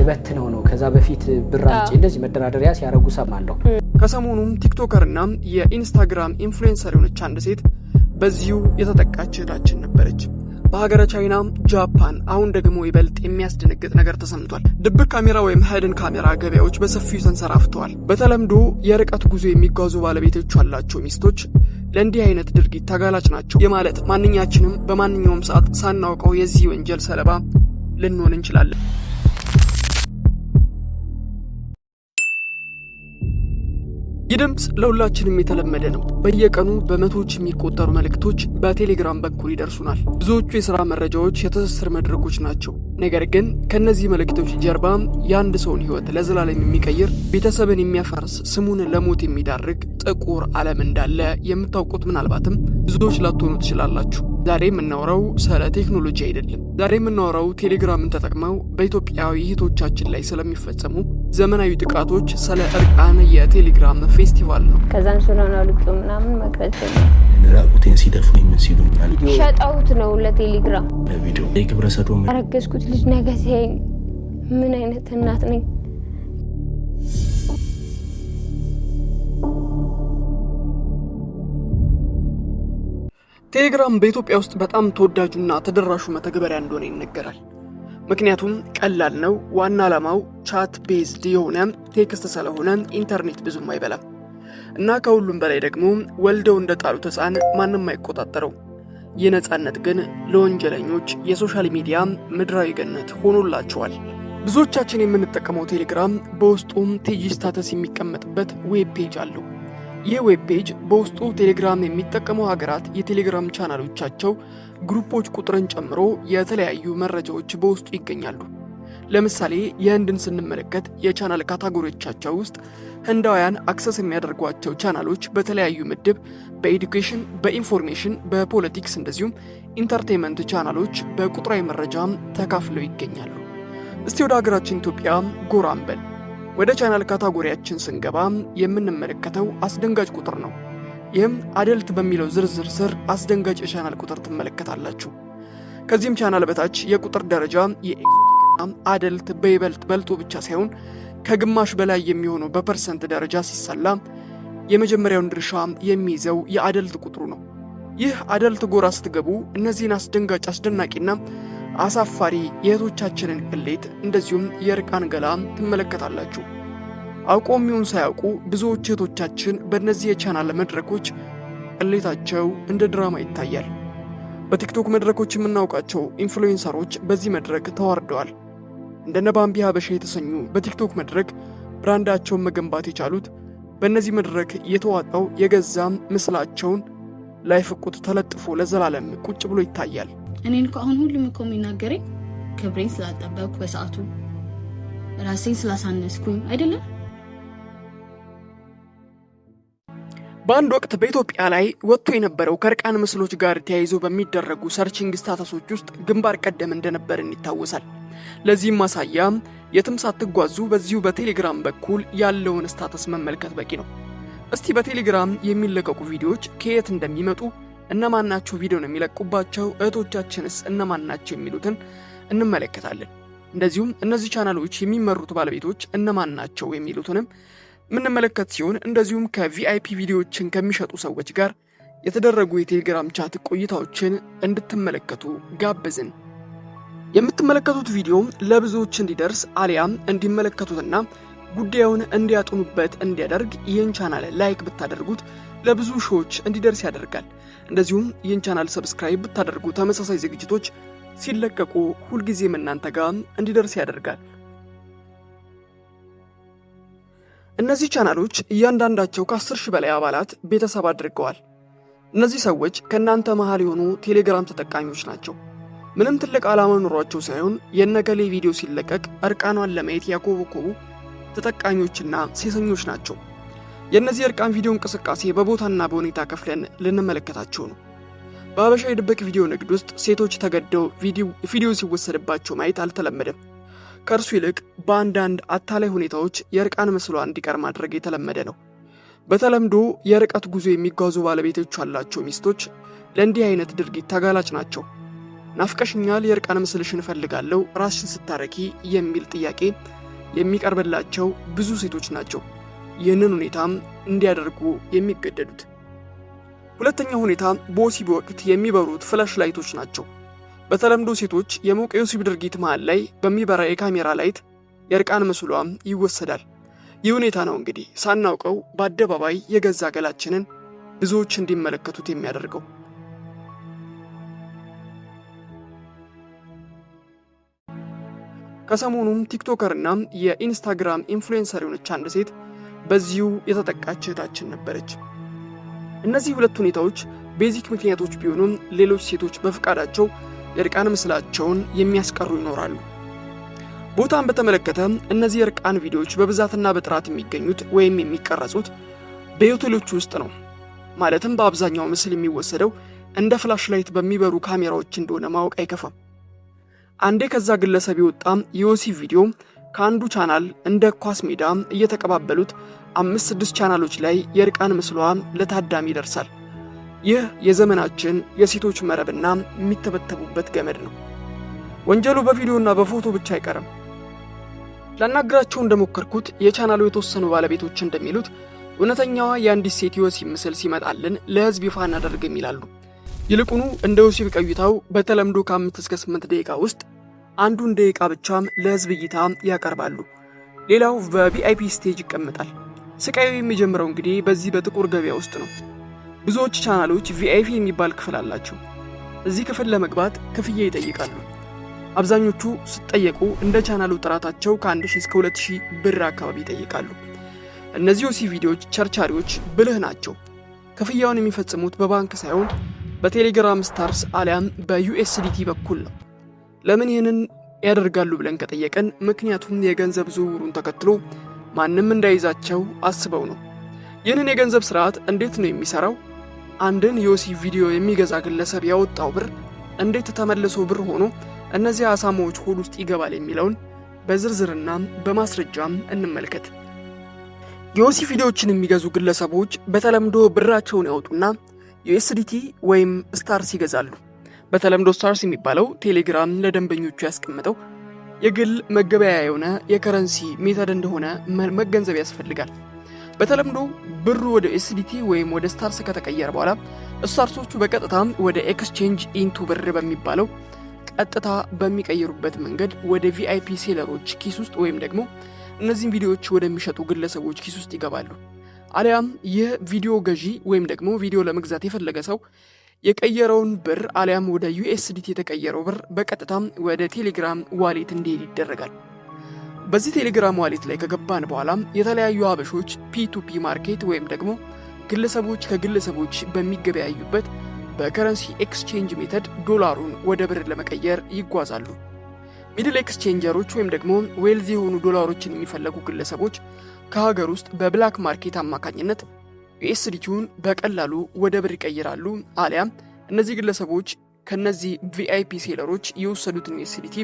ልበትነው ነው ከዛ በፊት ብራጭ እንደዚህ መደራደሪያ ሲያረጉ ሰማለሁ። ከሰሞኑም ቲክቶከርና የኢንስታግራም ኢንፍሉዌንሰር የሆነች አንድ ሴት በዚሁ የተጠቃች እህታችን ነበረች። በሀገረ ቻይና፣ ጃፓን አሁን ደግሞ ይበልጥ የሚያስደነግጥ ነገር ተሰምቷል። ድብቅ ካሜራ ወይም ሃይድን ካሜራ ገበያዎች በሰፊው ተንሰራፍተዋል። በተለምዶ የርቀት ጉዞ የሚጓዙ ባለቤቶች ያላቸው ሚስቶች ለእንዲህ አይነት ድርጊት ተጋላጭ ናቸው የማለት ማንኛችንም በማንኛውም ሰዓት ሳናውቀው የዚህ ወንጀል ሰለባ ልንሆን እንችላለን። ይህ ድምጽ ለሁላችንም የተለመደ ነው። በየቀኑ በመቶዎች የሚቆጠሩ መልእክቶች በቴሌግራም በኩል ይደርሱናል። ብዙዎቹ የሥራ መረጃዎች የትስስር መድረኮች ናቸው። ነገር ግን ከነዚህ መልእክቶች ጀርባ የአንድ ሰውን ሕይወት ለዘላለም የሚቀይር፣ ቤተሰብን የሚያፈርስ፣ ስሙን ለሞት የሚዳርግ ጥቁር ዓለም እንዳለ የምታውቁት ምናልባትም ብዙዎች ላትሆኑ ትችላላችሁ። ዛሬ የምናወራው ስለ ቴክኖሎጂ አይደለም። ዛሬ የምናወራው ቴሌግራምን ተጠቅመው በኢትዮጵያዊ እህቶቻችን ላይ ስለሚፈጸሙ ዘመናዊ ጥቃቶች፣ ስለ እርቃን የቴሌግራም ፌስቲቫል ነው። ከዛን ስለሆነ ልቅ ምናምን መቅረጽ ራቁቴን ሲደፉ ምን ሲሉኛል ሸጣውት ነው ለቴሌግራም ለቪዲዮ ለግብረ ሰዶም አረገዝኩት ልጅ ነገ ሲያይ ምን አይነት እናት ነኝ? ቴሌግራም በኢትዮጵያ ውስጥ በጣም ተወዳጁና ተደራሹ መተግበሪያ እንደሆነ ይነገራል። ምክንያቱም ቀላል ነው። ዋና ዓላማው ቻት ቤዝድ የሆነ ቴክስት ስለሆነ ኢንተርኔት ብዙም አይበላም እና ከሁሉም በላይ ደግሞ ወልደው እንደጣሉት ሕፃን ማንም አይቆጣጠረው። ይህ ነጻነት ግን ለወንጀለኞች የሶሻል ሚዲያ ምድራዊ ገነት ሆኖላቸዋል። ብዙዎቻችን የምንጠቀመው ቴሌግራም በውስጡም ቴጂ ስታተስ የሚቀመጥበት ዌብ ፔጅ አለው። ይህ ዌብ ፔጅ በውስጡ ቴሌግራም የሚጠቀሙ ሀገራት የቴሌግራም ቻናሎቻቸው ግሩፖች ቁጥርን ጨምሮ የተለያዩ መረጃዎች በውስጡ ይገኛሉ። ለምሳሌ የህንድን ስንመለከት የቻናል ካታጎሪዎቻቸው ውስጥ ህንዳውያን አክሰስ የሚያደርጓቸው ቻናሎች በተለያዩ ምድብ በኤዱኬሽን፣ በኢንፎርሜሽን፣ በፖለቲክስ እንደዚሁም ኢንተርቴንመንት ቻናሎች በቁጥራዊ መረጃም ተካፍለው ይገኛሉ። እስቲ ወደ ሀገራችን ኢትዮጵያ ጎራ እንበል። ወደ ቻናል ካታጎሪያችን ስንገባ የምንመለከተው አስደንጋጭ ቁጥር ነው። ይህም አደልት በሚለው ዝርዝር ስር አስደንጋጭ የቻናል ቁጥር ትመለከታላችሁ። ከዚህም ቻናል በታች የቁጥር ደረጃ የኤክሶቲክና አደልት በይበልጥ በልጦ ብቻ ሳይሆን ከግማሽ በላይ የሚሆነው በፐርሰንት ደረጃ ሲሰላ የመጀመሪያውን ድርሻ የሚይዘው የአደልት ቁጥሩ ነው። ይህ አደልት ጎራ ስትገቡ እነዚህን አስደንጋጭ፣ አስደናቂና አሳፋሪ የእህቶቻችንን ቅሌት እንደዚሁም የርቃን ገላ ትመለከታላችሁ። አውቆም ይሁን ሳያውቁ ብዙዎች እህቶቻችን በእነዚህ የቻናል መድረኮች ቅሌታቸው እንደ ድራማ ይታያል። በቲክቶክ መድረኮች የምናውቃቸው ኢንፍሉዌንሰሮች በዚህ መድረክ ተዋርደዋል። እንደነ ባምቢ ሀበሻ የተሰኙ በቲክቶክ መድረክ ብራንዳቸውን መገንባት የቻሉት በእነዚህ መድረክ የተዋጣው የገዛ ምስላቸውን ላይፍቁት ተለጥፎ ለዘላለም ቁጭ ብሎ ይታያል። እኔን አሁን ሁሉም እኮ የሚናገረኝ ክብሬን ስላልጠበቅኩ በሰዓቱ ራሴን ስላሳነስኩኝ አይደለም። በአንድ ወቅት በኢትዮጵያ ላይ ወጥቶ የነበረው ከርቃን ምስሎች ጋር ተያይዞ በሚደረጉ ሰርቺንግ ስታተሶች ውስጥ ግንባር ቀደም እንደነበርን ይታወሳል። ለዚህም ማሳያ የትም ሳትጓዙ በዚሁ በቴሌግራም በኩል ያለውን ስታተስ መመልከት በቂ ነው። እስቲ በቴሌግራም የሚለቀቁ ቪዲዮዎች ከየት እንደሚመጡ፣ እነማን ናቸው ቪዲዮን የሚለቁባቸው፣ እህቶቻችንስ እነማን ናቸው የሚሉትን እንመለከታለን። እንደዚሁም እነዚህ ቻናሎች የሚመሩት ባለቤቶች እነማን ናቸው የሚሉትንም ምንመለከት ሲሆን እንደዚሁም ከቪአይፒ ቪዲዮዎችን ከሚሸጡ ሰዎች ጋር የተደረጉ የቴሌግራም ቻት ቆይታዎችን እንድትመለከቱ ጋብዝን። የምትመለከቱት ቪዲዮ ለብዙዎች እንዲደርስ አሊያም እንዲመለከቱትና ጉዳዩን እንዲያጡኑበት እንዲያደርግ ይህን ቻናል ላይክ ብታደርጉት ለብዙ ሺዎች እንዲደርስ ያደርጋል። እንደዚሁም ይህን ቻናል ሰብስክራይብ ብታደርጉ ተመሳሳይ ዝግጅቶች ሲለቀቁ ሁልጊዜም እናንተ ጋር እንዲደርስ ያደርጋል። እነዚህ ቻናሎች እያንዳንዳቸው ከ10 ሺህ በላይ አባላት ቤተሰብ አድርገዋል። እነዚህ ሰዎች ከእናንተ መሃል የሆኑ ቴሌግራም ተጠቃሚዎች ናቸው። ምንም ትልቅ ዓላማ ኖሯቸው ሳይሆን የነገሌ ቪዲዮ ሲለቀቅ እርቃኗን ለማየት ያኮበኮቡ ተጠቃሚዎችና ሴሰኞች ናቸው። የእነዚህ እርቃን ቪዲዮ እንቅስቃሴ በቦታና በሁኔታ ከፍለን ልንመለከታቸው ነው። በሀበሻ የድብቅ ቪዲዮ ንግድ ውስጥ ሴቶች ተገደው ቪዲዮ ሲወሰድባቸው ማየት አልተለመደም። ከእርሱ ይልቅ በአንዳንድ አታላይ ሁኔታዎች የርቃን ምስሏ እንዲቀር ማድረግ የተለመደ ነው። በተለምዶ የርቀት ጉዞ የሚጓዙ ባለቤቶች ያላቸው ሚስቶች ለእንዲህ አይነት ድርጊት ተጋላጭ ናቸው። ናፍቀሽኛል፣ የእርቃን ምስልሽን እፈልጋለሁ፣ ራስሽን ስታረኪ የሚል ጥያቄ የሚቀርብላቸው ብዙ ሴቶች ናቸው ይህንን ሁኔታም እንዲያደርጉ የሚገደዱት። ሁለተኛው ሁኔታ በወሲብ ወቅት የሚበሩት ፍላሽ ላይቶች ናቸው። በተለምዶ ሴቶች የሞቀ የወሲብ ድርጊት መሃል ላይ በሚበራ የካሜራ ላይት የእርቃን ምስሏም ይወሰዳል። ይህ ሁኔታ ነው እንግዲህ ሳናውቀው በአደባባይ የገዛ ገላችንን ብዙዎች እንዲመለከቱት የሚያደርገው። ከሰሞኑም ቲክቶከርና የኢንስታግራም ኢንፍሉዌንሰር የሆነች አንድ ሴት በዚሁ የተጠቃች እህታችን ነበረች። እነዚህ ሁለት ሁኔታዎች ቤዚክ ምክንያቶች ቢሆኑም ሌሎች ሴቶች በፍቃዳቸው የእርቃን ምስላቸውን የሚያስቀሩ ይኖራሉ። ቦታን በተመለከተ እነዚህ የእርቃን ቪዲዮዎች በብዛትና በጥራት የሚገኙት ወይም የሚቀረጹት በሆቴሎች ውስጥ ነው። ማለትም በአብዛኛው ምስል የሚወሰደው እንደ ፍላሽ ላይት በሚበሩ ካሜራዎች እንደሆነ ማወቅ አይከፋም። አንዴ ከዛ ግለሰብ የወጣ የወሲብ ቪዲዮ ከአንዱ ቻናል እንደ ኳስ ሜዳ እየተቀባበሉት 5-6 ቻናሎች ላይ የእርቃን ምስሏ ለታዳሚ ይደርሳል። ይህ የዘመናችን የሴቶች መረብና የሚተበተቡበት ገመድ ነው። ወንጀሉ በቪዲዮና በፎቶ ብቻ አይቀርም። ላናግራቸው እንደሞከርኩት የቻናሉ የተወሰኑ ባለቤቶች እንደሚሉት እውነተኛዋ የአንዲት ሴት የወሲብ ምስል ሲመጣልን ለህዝብ ይፋ እናደርግም ይላሉ። ይልቁኑ እንደ ወሲብ ቆይታው በተለምዶ ከ5 እስከ 8 ደቂቃ ውስጥ አንዱን ደቂቃ ብቻም ለህዝብ እይታ ያቀርባሉ። ሌላው በቪአይፒ ስቴጅ ይቀመጣል። ስቃዩ የሚጀምረው እንግዲህ በዚህ በጥቁር ገበያ ውስጥ ነው። ብዙዎች ቻናሎች ቪአይፒ የሚባል ክፍል አላቸው። እዚህ ክፍል ለመግባት ክፍያ ይጠይቃሉ። አብዛኞቹ ሲጠየቁ እንደ ቻናሉ ጥራታቸው ከ1000 እስከ 2000 ብር አካባቢ ይጠይቃሉ። እነዚህ ወሲብ ቪዲዮዎች ቸርቻሪዎች ብልህ ናቸው። ክፍያውን የሚፈጽሙት በባንክ ሳይሆን በቴሌግራም ስታርስ አሊያም በዩኤስዲቲ በኩል ነው። ለምን ይህንን ያደርጋሉ ብለን ከጠየቀን ምክንያቱም የገንዘብ ዝውውሩን ተከትሎ ማንም እንዳይዛቸው አስበው ነው። ይህንን የገንዘብ ስርዓት እንዴት ነው የሚሰራው? አንድን የወሲብ ቪዲዮ የሚገዛ ግለሰብ ያወጣው ብር እንዴት ተመልሶ ብር ሆኖ እነዚህ አሳማዎች ሆድ ውስጥ ይገባል የሚለውን በዝርዝርና በማስረጃም እንመልከት። የወሲብ ቪዲዮዎችን የሚገዙ ግለሰቦች በተለምዶ ብራቸውን ያወጡና ዩኤስዲቲ ወይም ስታርስ ይገዛሉ። በተለምዶ ስታርስ የሚባለው ቴሌግራም ለደንበኞቹ ያስቀመጠው የግል መገበያያ የሆነ የከረንሲ ሜተድ እንደሆነ መገንዘብ ያስፈልጋል። በተለምዶ ብሩ ወደ ዩኤስዲቲ ወይም ወደ ስታርስ ከተቀየረ በኋላ ስታርሶቹ በቀጥታ ወደ ኤክስቼንጅ ኢንቱ ብር በሚባለው ቀጥታ በሚቀይሩበት መንገድ ወደ ቪአይፒ ሴለሮች ኪስ ውስጥ ወይም ደግሞ እነዚህን ቪዲዮዎች ወደሚሸጡ ግለሰቦች ኪስ ውስጥ ይገባሉ። አሊያም ይህ ቪዲዮ ገዢ ወይም ደግሞ ቪዲዮ ለመግዛት የፈለገ ሰው የቀየረውን ብር አሊያም ወደ ዩኤስዲቲ የተቀየረው ብር በቀጥታ ወደ ቴሌግራም ዋሌት እንዲሄድ ይደረጋል። በዚህ ቴሌግራም ዋሌት ላይ ከገባን በኋላ የተለያዩ አበሾች ፒ2ፒ ማርኬት ወይም ደግሞ ግለሰቦች ከግለሰቦች በሚገበያዩበት በከረንሲ ኤክስቼንጅ ሜተድ ዶላሩን ወደ ብር ለመቀየር ይጓዛሉ። ሚድል ኤክስቼንጀሮች ወይም ደግሞ ዌልዝ የሆኑ ዶላሮችን የሚፈለጉ ግለሰቦች ከሀገር ውስጥ በብላክ ማርኬት አማካኝነት ዩኤስዲቲውን በቀላሉ ወደ ብር ይቀይራሉ። አሊያም እነዚህ ግለሰቦች ከነዚህ ቪአይፒ ሴለሮች የወሰዱትን ዩኤስዲቲ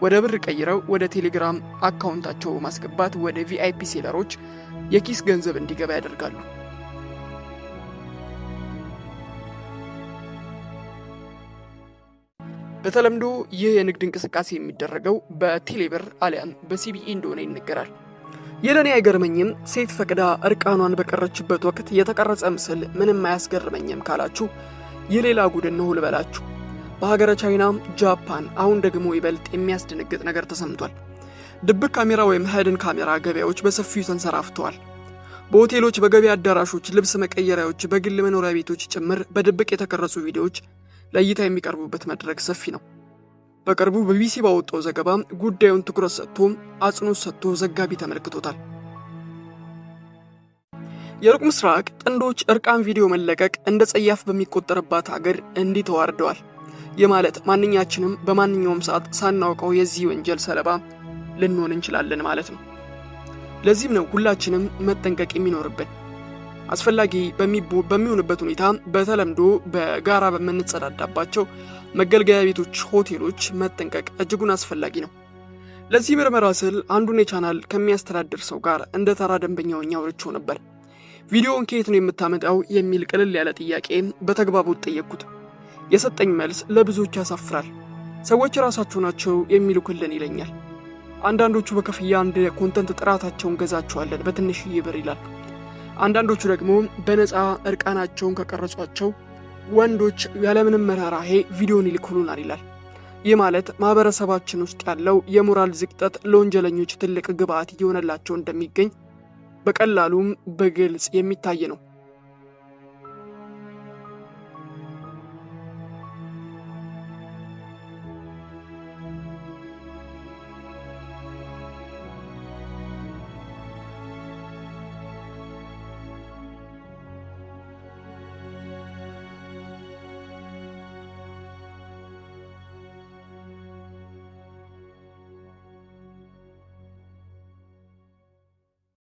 ወደ ብር ቀይረው ወደ ቴሌግራም አካውንታቸው በማስገባት ወደ ቪአይፒ ሴለሮች የኪስ ገንዘብ እንዲገባ ያደርጋሉ። በተለምዶ ይህ የንግድ እንቅስቃሴ የሚደረገው በቴሌብር አሊያም በሲቢኢ እንደሆነ ይነገራል። የለኔ አይገርመኝም ሴት ፈቅዳ እርቃኗን በቀረችበት ወቅት የተቀረጸ ምስል ምንም አያስገርመኝም ካላችሁ የሌላ ጉድ ነው ልበላችሁ። በሀገረ ቻይና፣ ጃፓን አሁን ደግሞ ይበልጥ የሚያስደነግጥ ነገር ተሰምቷል። ድብቅ ካሜራ ወይም ሃይድን ካሜራ ገበያዎች በሰፊው ተንሰራፍተዋል። በሆቴሎች፣ በገበያ አዳራሾች፣ ልብስ መቀየሪያዎች፣ በግል መኖሪያ ቤቶች ጭምር በድብቅ የተቀረጹ ቪዲዮዎች ለእይታ የሚቀርቡበት መድረክ ሰፊ ነው። በቅርቡ በቢቢሲ ባወጣው ዘገባ ጉዳዩን ትኩረት ሰጥቶ አጽንኦት ሰጥቶ ዘጋቢ ተመልክቶታል። የሩቅ ምስራቅ ጥንዶች እርቃን ቪዲዮ መለቀቅ እንደ ጸያፍ በሚቆጠርባት ሀገር እንዲህ ተዋርደዋል። ይህ ማለት ማንኛችንም በማንኛውም ሰዓት ሳናውቀው የዚህ ወንጀል ሰለባ ልንሆን እንችላለን ማለት ነው። ለዚህም ነው ሁላችንም መጠንቀቅ የሚኖርብን። አስፈላጊ በሚሆንበት ሁኔታ በተለምዶ በጋራ በምንጸዳዳባቸው መገልገያ ቤቶች፣ ሆቴሎች መጠንቀቅ እጅጉን አስፈላጊ ነው። ለዚህ ምርመራ ስል አንዱን የቻናል ከሚያስተዳድር ሰው ጋር እንደ ተራ ደንበኛው አውርቼው ነበር። ቪዲዮውን ከየት ነው የምታመጣው የሚል ቅልል ያለ ጥያቄ በተግባቦት ጠየቅኩት። የሰጠኝ መልስ ለብዙዎች ያሳፍራል። ሰዎች ራሳቸው ናቸው የሚልኩልን ይለኛል። አንዳንዶቹ በክፍያ አንድ ኮንተንት ጥራታቸውን ገዛቸዋለን በትንሽዬ ብር ይላል። አንዳንዶቹ ደግሞ በነፃ እርቃናቸውን ከቀረጿቸው ወንዶች ያለምንም መራራሄ ቪዲዮን ይልኩሉናል ይላል። ይህ ማለት ማህበረሰባችን ውስጥ ያለው የሞራል ዝቅጠት ለወንጀለኞች ትልቅ ግብአት እየሆነላቸው እንደሚገኝ በቀላሉም በግልጽ የሚታይ ነው።